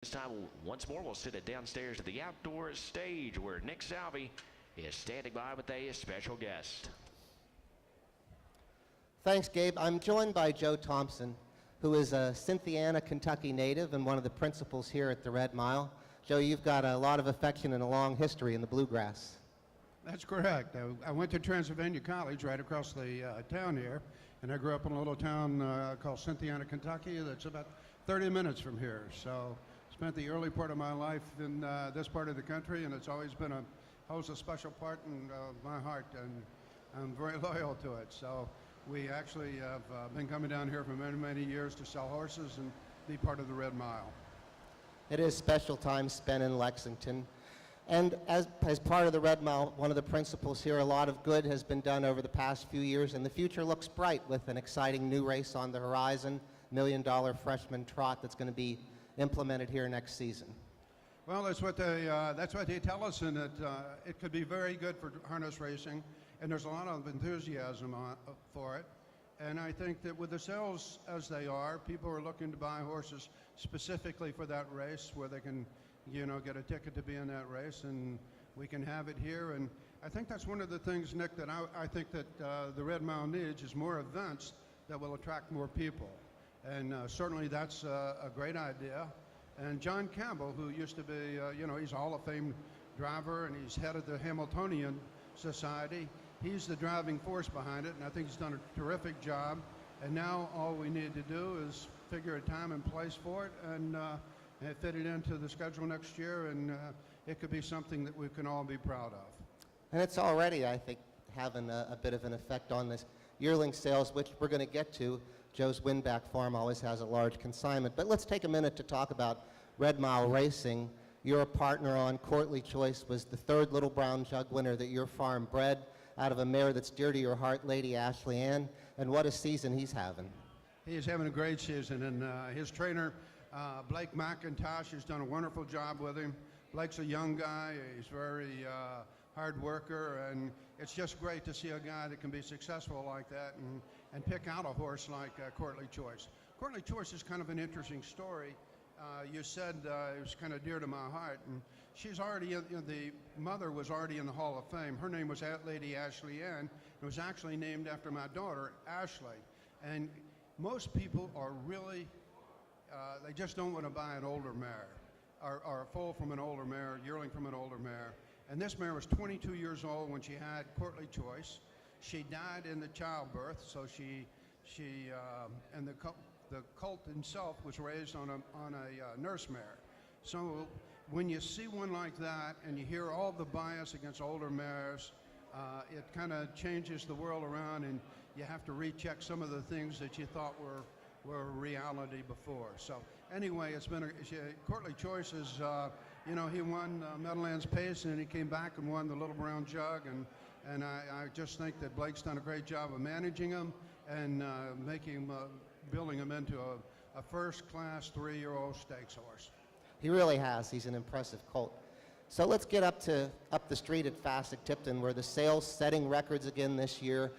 This time, once more, we'll send it downstairs to the outdoor stage where Nick Salvi is standing by with a special guest. Thanks, Gabe. I'm joined by Joe Thomson, who is a Cynthiana, Kentucky native and one of the principals here at the Red Mile. Joe, you've got a lot of affection and a long history in the bluegrass. That's correct. I went to Transylvania College right across the town here, and I grew up in a little town called Cynthiana, Kentucky that's about 30 minutes from here. So spent the early part of my life in this part of the country, and it's always been holds a special part in my heart, and I'm very loyal to it. So we actually have been coming down here for many, many years to sell horses and be part of the Red Mile. It is special time spent in Lexington. And as part of the Red Mile, one of the principals here, a lot of good has been done over the past few years, and the future looks bright with an exciting new race on the horizon, $1 Million freshman Trot that's going to be implemented here next season. Well, that's what they tell us, and it could be very good for harness racing, and there's a lot of enthusiasm for it. And I think that with the sales as they are, people are looking to buy horses specifically for that race where they can, get a ticket to be in that race, and we can have it here. And I think that's one of the things, Nick, that I think that the Red Mile needs is more events that will attract more people. And certainly that's a great idea. And John Campbell, who used to be, he's a Hall of Fame driver, and he's head of the Hamiltonian Society. He's the driving force behind it, and I think he's done a terrific job. And now all we need to do is figure a time and place for it and fit it into the schedule next year, and it could be something that we can all be proud of. And it's already, I think, having a bit of an effect on this yearling sales, which we're going to get to. Joe's Winback Farm always has a large consignment. But let's take a minute to talk about Red Mile racing. Your partner on Courtly Choice was the third Little Brown Jug winner that your farm bred out of a mare that's dear to your heart, Lady Ashley Ann. And what a season he's having. He's having a great season, and his trainer, Blake McIntosh, has done a wonderful job with him. Blake's a young guy. He's very hard worker, and it's just great to see a guy that can be successful like that and pick out a horse like Courtly Choice. Courtly Choice is kind of an interesting story. You said it was kind of dear to my heart, and she's already the mother was already in the Hall of Fame. Her name was Lady Ashley Ann. It was actually named after my daughter, Ashley. And most people are really, they just don't want to buy an older mare, or a foal from an older mare, yearling from an older mare. And this mare was 22 years old when she had Courtly Choice. She died in the childbirth, so and the colt himself was raised on a nurse mare. So when you see one like that and you hear all the bias against older mares, it kind of changes the world around, and you have to recheck some of the things that you thought were reality before. So anyway, it's been Courtly Choice is, he won Meadowlands Pace, and he came back and won the Little Brown Jug, and I just think that Blake's done a great job of managing him and building him into a first-class 3-year-old stakes horse. He really has. He's an impressive colt. So let's get up the street at Fasig, Tipton, where the sales setting records again this year.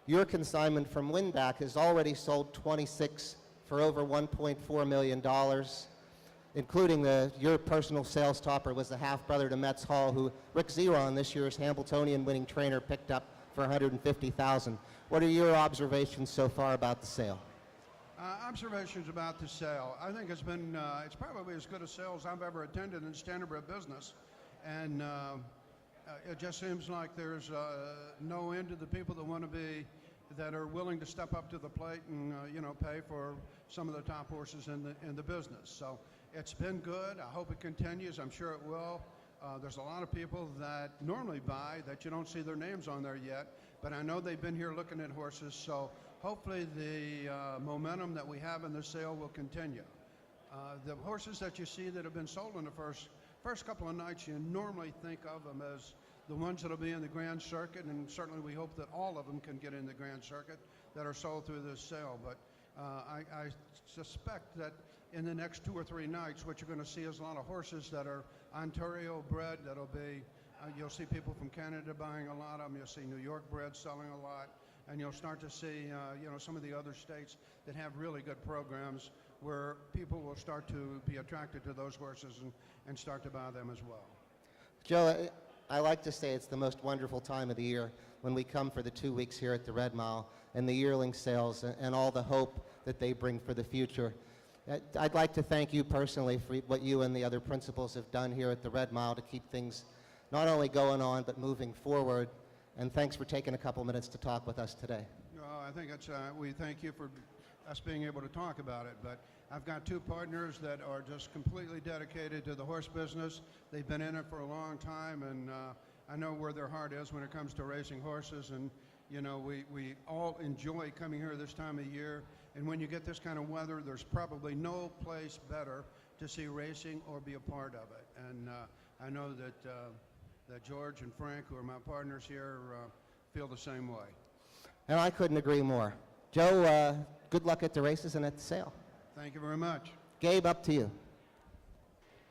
Your consignment from Winback has already sold 26 for over $1.4 million, including your personal sales topper was the half-brother to Metz Hall, who Rick Zeron, this year's Hamiltonian winning trainer, picked up for $150,000. What are your observations so far about the sale? Observations about the sale. I think it's been, it's probably as good a sale as I've ever attended in standardbred business. And it just seems like there's no end to the people that are willing to step up to the plate and, pay for some of the top horses in the business. So it's been good. I hope it continues. I'm sure it will. There's a lot of people that normally buy that you don't see their names on there yet, but I know they've been here looking at horses, so hopefully the momentum that we have in the sale will continue. The horses that you see that have been sold in the first couple of nights, you normally think of them as the ones that will be in the Grand Circuit, and certainly we hope that all of them can get in the Grand Circuit that are sold through this sale. But I suspect that in the next 2 or 3 nights, what you're going to see is a lot of horses that are Ontario bred. That'll be, you'll see people from Canada buying a lot of them. You'll see New York bred selling a lot. And you'll start to see, some of the other states that have really good programs where people will start to be attracted to those horses and start to buy them as well. Joe, I like to say it's the most wonderful time of the year when we come for the 2 weeks here at the Red Mile and the yearling sales and all the hope that they bring for the future. I'd like to thank you personally for what you and the other principals have done here at the Red Mile to keep things not only going on but moving forward. And thanks for taking a couple minutes to talk with us today. I think it's, we thank you for us being able to talk about it, but I've got two partners that are just completely dedicated to the horse business. They've been in it for a long time, and I know where their heart is when it comes to racing horses, and you know, we all enjoy coming here this time of year, and when you get this kind of weather, there's probably no place better to see racing or be a part of it. And I know that George and Frank, who are my partners here, feel the same way. And I couldn't agree more. Joe, good luck at the races and at the sale. Thank you very much. Gabe, up to you.